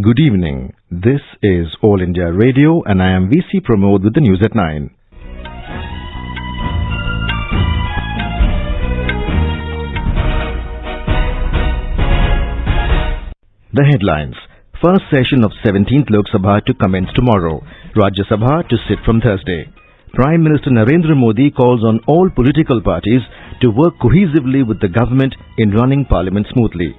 Good evening. This is All India Radio and I am VC Pramod with the news at 9. The headlines. First session of 17th Lok Sabha to commence tomorrow. Rajya Sabha to sit from Thursday. Prime Minister Narendra Modi calls on all political parties to work cohesively with the government in running parliament smoothly.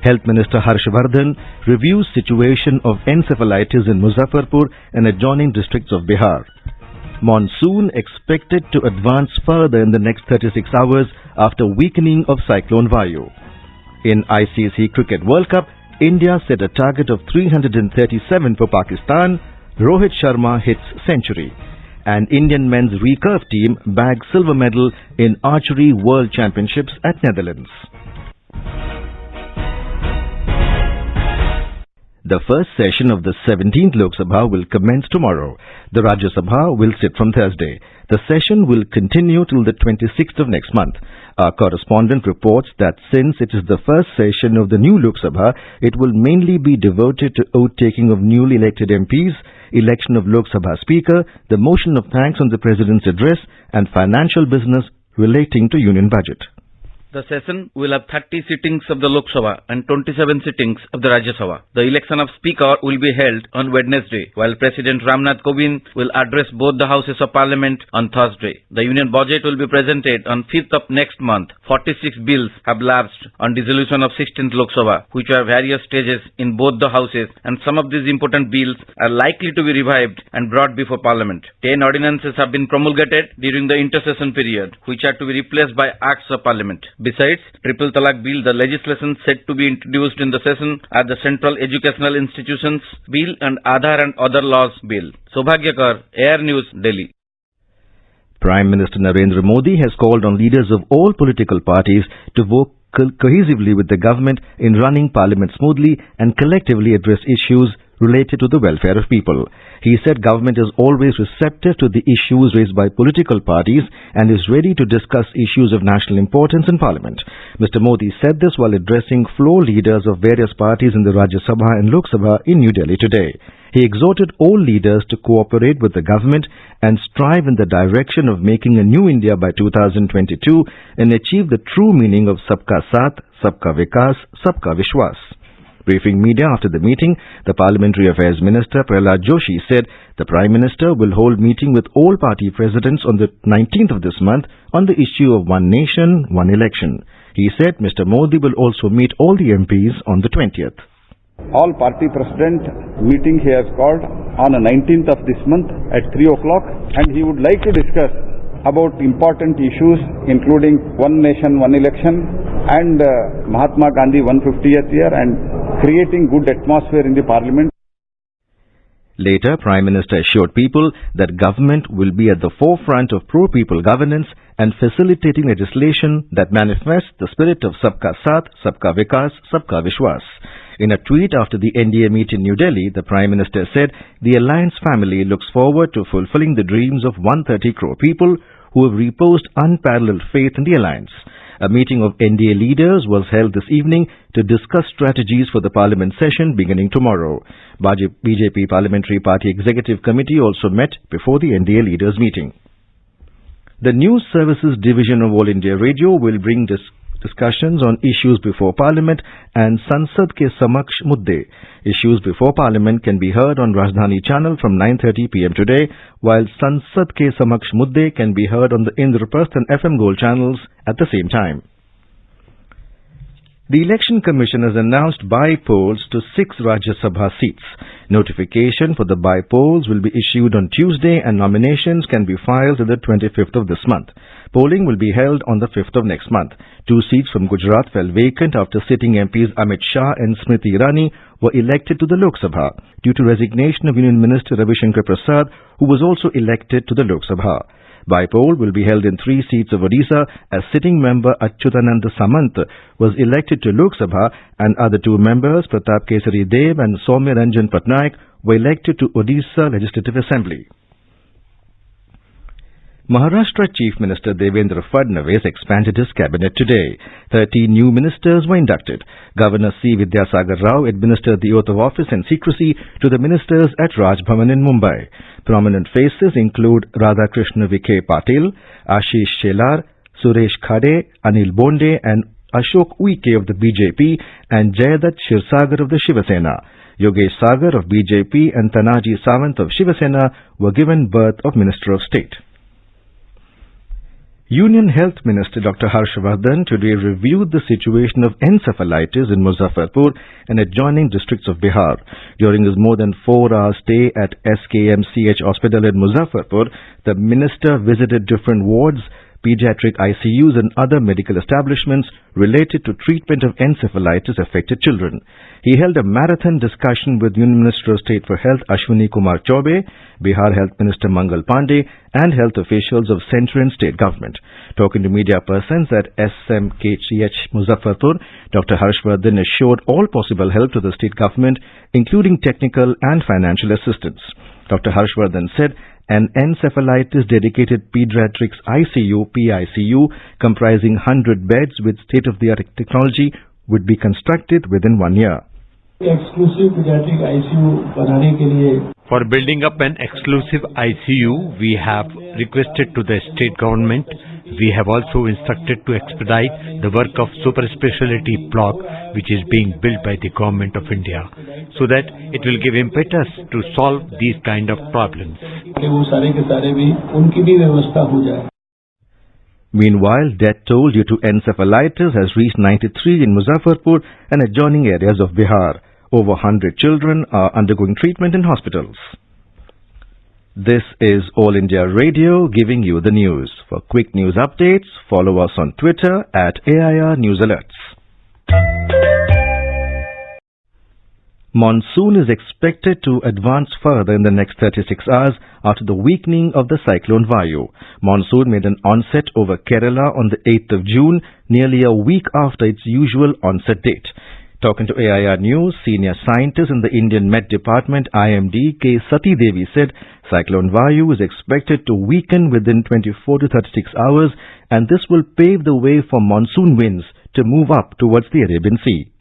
Health Minister Harshvardhan reviews situation of encephalitis in Muzaffarpur and adjoining districts of Bihar. Monsoon expected to advance further in the next 36 hours after weakening of Cyclone Vayu. In ICC Cricket World Cup, India set a target of 337 for Pakistan. Rohit Sharma hits century. And Indian men's recurve team bagged silver medal in Archery World Championships at Netherlands. The first session of the 17th Lok Sabha will commence tomorrow. The Rajya Sabha will sit from Thursday. The session will continue till the 26th of next month. Our correspondent reports that since it is the first session of the new Lok Sabha, it will mainly be devoted to oath-taking of newly elected MPs, election of Lok Sabha Speaker, the motion of thanks on the President's address, and financial business relating to Union budget. The session will have 30 sittings of the Lok Sabha and 27 sittings of the Rajya Sabha. The election of Speaker will be held on Wednesday, while President Ramnath Kovind will address both the Houses of Parliament on Thursday. The Union budget will be presented on 5th of next month. 46 bills have lapsed on dissolution of 16th Lok Sabha, which are various stages in both the Houses, and some of these important bills are likely to be revived and brought before Parliament. 10 ordinances have been promulgated during the intersession period, which are to be replaced by Acts of Parliament. Besides, Triple Talaq Bill, the legislation set to be introduced in the session are the Central Educational Institutions Bill and Aadhaar and Other Laws Bill. Sobhagyakar, Air News, Delhi. Prime Minister Narendra Modi has called on leaders of all political parties to work cohesively with the government in running parliament smoothly and collectively address issues related to the welfare of people. He said government is always receptive to the issues raised by political parties and is ready to discuss issues of national importance in Parliament. Mr. Modi said this while addressing floor leaders of various parties in the Rajya Sabha and Lok Sabha in New Delhi today. He exhorted all leaders to cooperate with the government and strive in the direction of making a new India by 2022 and achieve the true meaning of Sabka Saath, Sabka Vikas, Sabka Vishwas. Briefing media after the meeting, the Parliamentary Affairs Minister Prahlad Joshi said the Prime Minister will hold meeting with all party presidents on the 19th of this month on the issue of one nation, one election. He said Mr. Modi will also meet all the MPs on the 20th. All party president meeting he has called on the 19th of this month at 3 o'clock, and he would like to discuss about important issues including one nation, one election and Mahatma Gandhi 150th year and creating good atmosphere in the parliament. Later, Prime Minister assured people that government will be at the forefront of pro-people governance and facilitating legislation that manifests the spirit of Sabka Saath, Sabka Vikas, Sabka Vishwas. In a tweet after the NDA meet in New Delhi, the Prime Minister said the Alliance family looks forward to fulfilling the dreams of 130 crore people who have reposed unparalleled faith in the Alliance. A meeting of NDA leaders was held this evening to discuss strategies for the Parliament session beginning tomorrow. BJP Parliamentary Party Executive Committee also met before the NDA leaders meeting. The News Services Division of All India Radio will bring discussions on issues before Parliament and Sansad Ke Samaksh Mudde. Issues before Parliament can be heard on Rajdhani channel from 9:30 p.m. today, while Sansad Ke Samaksh Mudde can be heard on the Indraprasth and FM Gold channels at the same time. The Election Commission has announced by-polls to 6 Rajya Sabha seats. Notification for the by-polls will be issued on Tuesday and nominations can be filed on the 25th of this month. Polling will be held on the 5th of next month. 2 seats from Gujarat fell vacant after sitting MPs Amit Shah and Smriti Irani were elected to the Lok Sabha due to resignation of Union Minister Ravi Shankar Prasad, who was also elected to the Lok Sabha. By-poll will be held in 3 seats of Odisha as sitting member Achyutanand Samant was elected to Lok Sabha and other 2 members Pratap Kesari Dev and Soumya Ranjan Patnaik were elected to Odisha Legislative Assembly. Maharashtra Chief Minister Devendra Fadnavis expanded his cabinet today. 13 new ministers were inducted. Governor C. Vidyasagar Rao administered the oath of office and secrecy to the ministers at Raj Bhavan in Mumbai. Prominent faces include Radhakrishna Vikhe Patil, Ashish Shelar, Suresh Khade, Anil Bonde and Ashok Uike of the BJP and Jayadat Shirsagar of the Shiva Sena. Yogesh Sagar of BJP and Tanaji Sawant of Shiva Sena were given berth of Minister of State. Union Health Minister Dr. Harshvardhan today reviewed the situation of encephalitis in Muzaffarpur and adjoining districts of Bihar. During his more than 4-hour stay at SKMCH Hospital in Muzaffarpur, the minister visited different wards, pediatric ICUs and other medical establishments related to treatment of encephalitis-affected children. He held a marathon discussion with Union Minister of State for Health Ashwini Kumar Chaubey, Bihar Health Minister Mangal Pandey and health officials of central and state government. Talking to media persons at SMKCH Muzaffarpur, Dr. Harshvardhan assured all possible help to the state government, including technical and financial assistance. Dr. Harshvardhan said an encephalitis-dedicated pediatrics ICU, PICU, comprising 100 beds with state-of-the-art technology would be constructed within 1 year. Exclusive pediatric ICU बनाने के लिए For building up an exclusive ICU, we have requested to the state government. We have also instructed to expedite the work of super specialty block which is being built by the government of India, so that it will give impetus to solve these kind of problems. वो सारे के सारे भी उनकी भी व्यवस्था हो जाए. Meanwhile, death toll due to encephalitis has reached 93 in Muzaffarpur and adjoining areas of Bihar. Over 100 children are undergoing treatment in hospitals. This is All India Radio giving you the news. For quick news updates, follow us on Twitter at AIR News Alerts. Monsoon is expected to advance further in the next 36 hours after the weakening of the cyclone Vayu. Monsoon made an onset over Kerala on the 8th of June, nearly a week after its usual onset date. Talking to AIR News, senior scientist in the Indian Met Department, IMD, K. Sati Devi said Cyclone Vayu is expected to weaken within 24 to 36 hours and this will pave the way for monsoon winds to move up towards the Arabian Sea.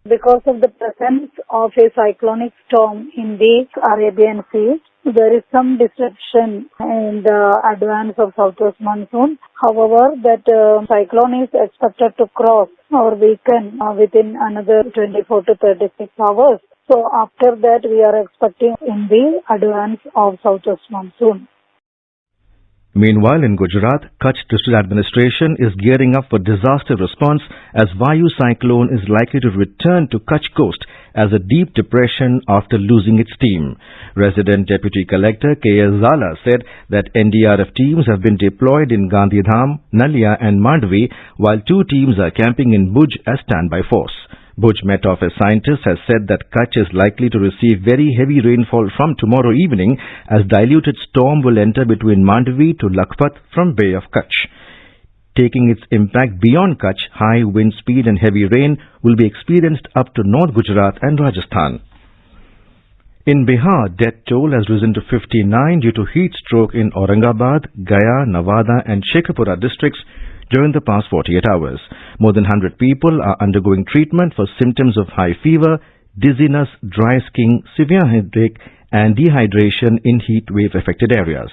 Because of the presence of a cyclonic storm in the Arabian Sea, there is some disruption in the advance of southwest monsoon. However, that cyclone is expected to cross or weaken within another 24 to 36 hours. So after that, we are expecting in the advance of southwest monsoon. Meanwhile, in Gujarat, Kutch District Administration is gearing up for disaster response as Vayu cyclone is likely to return to Kutch coast as a deep depression after losing its steam. Resident Deputy Collector K.S. Zala said that NDRF teams have been deployed in Gandhidham, Nalia and Mandvi, while 2 teams are camping in Bhuj as standby force. Bhuj Met Office scientist has said that Kutch is likely to receive very heavy rainfall from tomorrow evening as diluted storm will enter between Mandvi to Lakhpat from Bay of Kutch. Taking its impact beyond Kutch, high wind speed and heavy rain will be experienced up to North Gujarat and Rajasthan. In Bihar, death toll has risen to 59 due to heat stroke in Aurangabad, Gaya, Nawada and Shekhupura districts during the past 48 hours. More than 100 people are undergoing treatment for symptoms of high fever, dizziness, dry skin, severe headache and dehydration in heat wave affected areas.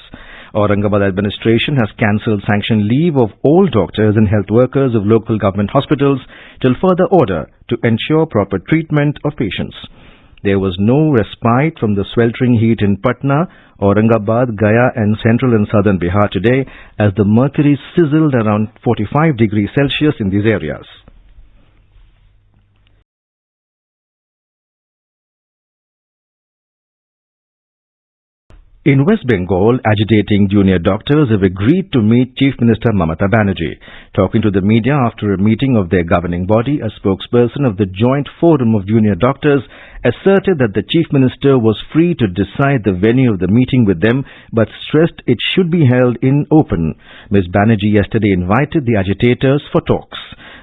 Aurangabad administration has cancelled sanctioned leave of all doctors and health workers of local government hospitals till further order to ensure proper treatment of patients. There was no respite from the sweltering heat in Patna, Aurangabad, Gaya and central and southern Bihar today as the mercury sizzled around 45 degrees Celsius in these areas. In West Bengal, agitating junior doctors have agreed to meet Chief Minister Mamata Banerjee. Talking to the media after a meeting of their governing body, a spokesperson of the Joint Forum of Junior Doctors asserted that the Chief Minister was free to decide the venue of the meeting with them, but stressed it should be held in open. Ms. Banerjee yesterday invited the agitators for talks.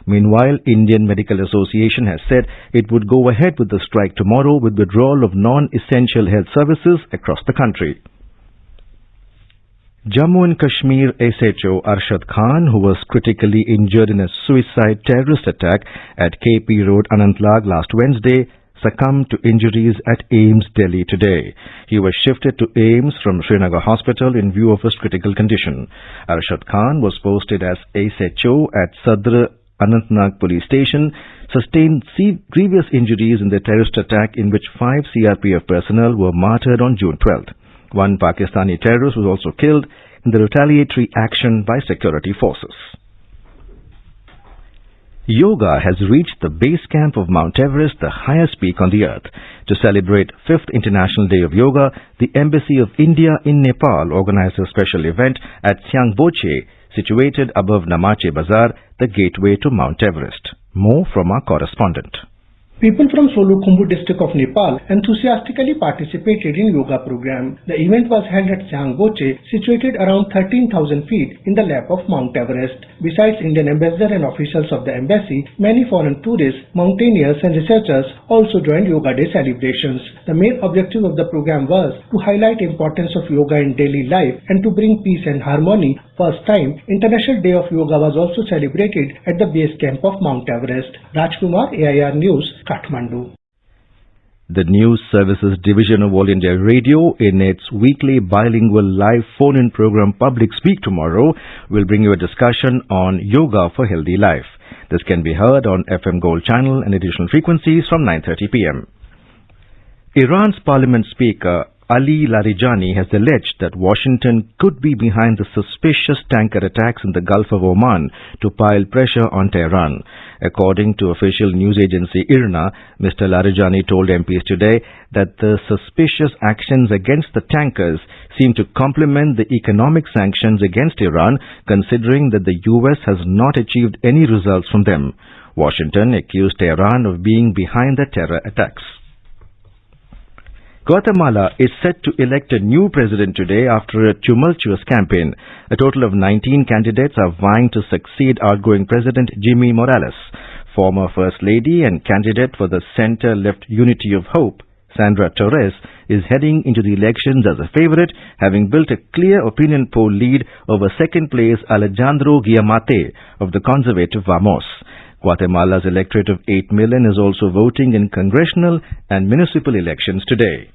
Meanwhile, Indian Medical Association has said it would go ahead with the strike tomorrow with withdrawal of non-essential health services across the country. Jammu and Kashmir SHO Arshad Khan, who was critically injured in a suicide terrorist attack at KP Road, Anantnag last Wednesday, succumbed to injuries at AIIMS, Delhi today. He was shifted to AIIMS from Srinagar Hospital in view of his critical condition. Arshad Khan was posted as SHO at Sadr Anantnag Police Station, sustained grievous injuries in the terrorist attack in which 5 CRPF personnel were martyred on June 12th. One Pakistani terrorist was also killed in the retaliatory action by security forces. Yoga has reached the base camp of Mount Everest, the highest peak on the earth. To celebrate 5th International Day of Yoga, the Embassy of India in Nepal organized a special event at Siangboche, situated above Namache Bazar, the gateway to Mount Everest. More from our correspondent. People from Solukhumbu district of Nepal enthusiastically participated in yoga program. The event was held at Siangboche, situated around 13,000 feet in the lap of Mount Everest. Besides Indian ambassador and officials of the embassy, many foreign tourists, mountaineers and researchers also joined Yoga Day celebrations. The main objective of the program was to highlight importance of yoga in daily life and to bring peace and harmony. First time, International Day of Yoga was also celebrated at the base camp of Mount Everest. Rajkumar, AIR News, Kathmandu. The News Services Division of All India Radio, in its weekly bilingual live phone-in program Public Speak Tomorrow, will bring you a discussion on yoga for healthy life. This can be heard on FM Gold channel and additional frequencies from 9:30 p.m. Iran's Parliament Speaker Ali Larijani has alleged that Washington could be behind the suspicious tanker attacks in the Gulf of Oman to pile pressure on Tehran. According to official news agency IRNA, Mr. Larijani told MPs today that the suspicious actions against the tankers seem to complement the economic sanctions against Iran, considering that the US has not achieved any results from them. Washington accused Tehran of being behind the terror attacks. Guatemala is set to elect a new president today after a tumultuous campaign. A total of 19 candidates are vying to succeed outgoing President Jimmy Morales. Former First Lady and candidate for the center-left Unity of Hope, Sandra Torres, is heading into the elections as a favorite, having built a clear opinion poll lead over second-place Alejandro Guillamate of the conservative Vamos. Guatemala's electorate of 8 million is also voting in congressional and municipal elections today.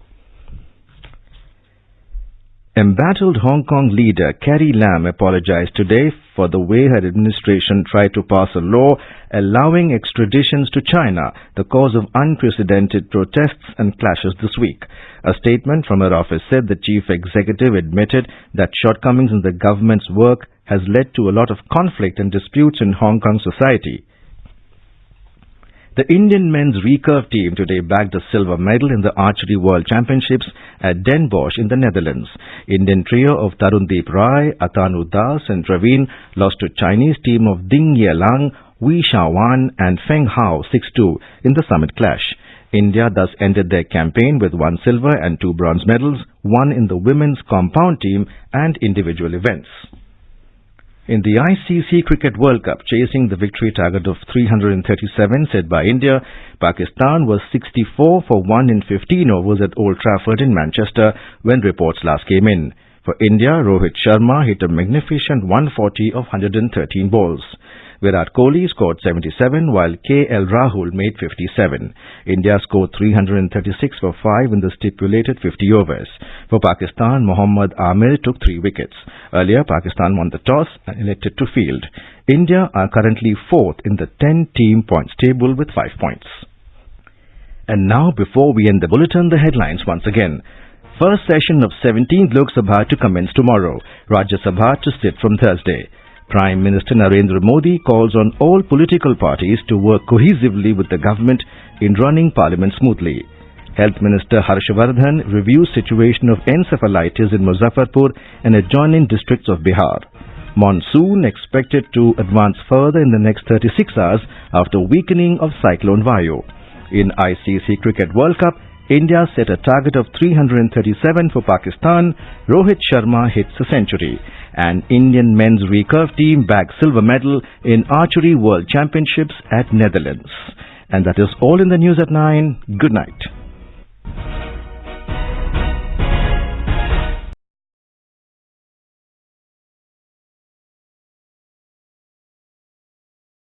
Embattled Hong Kong leader Carrie Lam apologized today for the way her administration tried to pass a law allowing extraditions to China, the cause of unprecedented protests and clashes this week. A statement from her office said the chief executive admitted that shortcomings in the government's work has led to a lot of conflict and disputes in Hong Kong society. The Indian men's recurve team today bagged a silver medal in the Archery World Championships at Den Bosch in the Netherlands. Indian trio of Tarundeep Rai, Atanu Das and Praveen lost to Chinese team of Ding Yelang, Wei Shaowan and Feng Hao 6-2 in the summit clash. India thus ended their campaign with 1 silver and 2 bronze medals, one in the women's compound team and individual events. In the ICC Cricket World Cup, chasing the victory target of 337 set by India, Pakistan was 64 for 1 in 15 overs at Old Trafford in Manchester when reports last came in. For India, Rohit Sharma hit a magnificent 140 of 113 balls. Virat Kohli scored 77 while KL Rahul made 57. India scored 336 for 5 in the stipulated 50 overs. For Pakistan, Mohammad Amir took 3 wickets. Earlier, Pakistan won the toss and elected to field. India are currently 4th in the 10-team points table with 5 points. And now, before we end the bulletin, the headlines once again. First session of 17th Lok Sabha to commence tomorrow. Rajya Sabha to sit from Thursday. Prime Minister Narendra Modi calls on all political parties to work cohesively with the government in running Parliament smoothly. Health Minister Harshvardhan reviews situation of encephalitis in Muzaffarpur and adjoining districts of Bihar. Monsoon expected to advance further in the next 36 hours after weakening of Cyclone Vayu. In ICC Cricket World Cup, India set a target of 337 for Pakistan. Rohit Sharma hits a century. And Indian men's recurve team bagged silver medal in Archery World Championships at Netherlands. And that is all in the news at 9. Good night.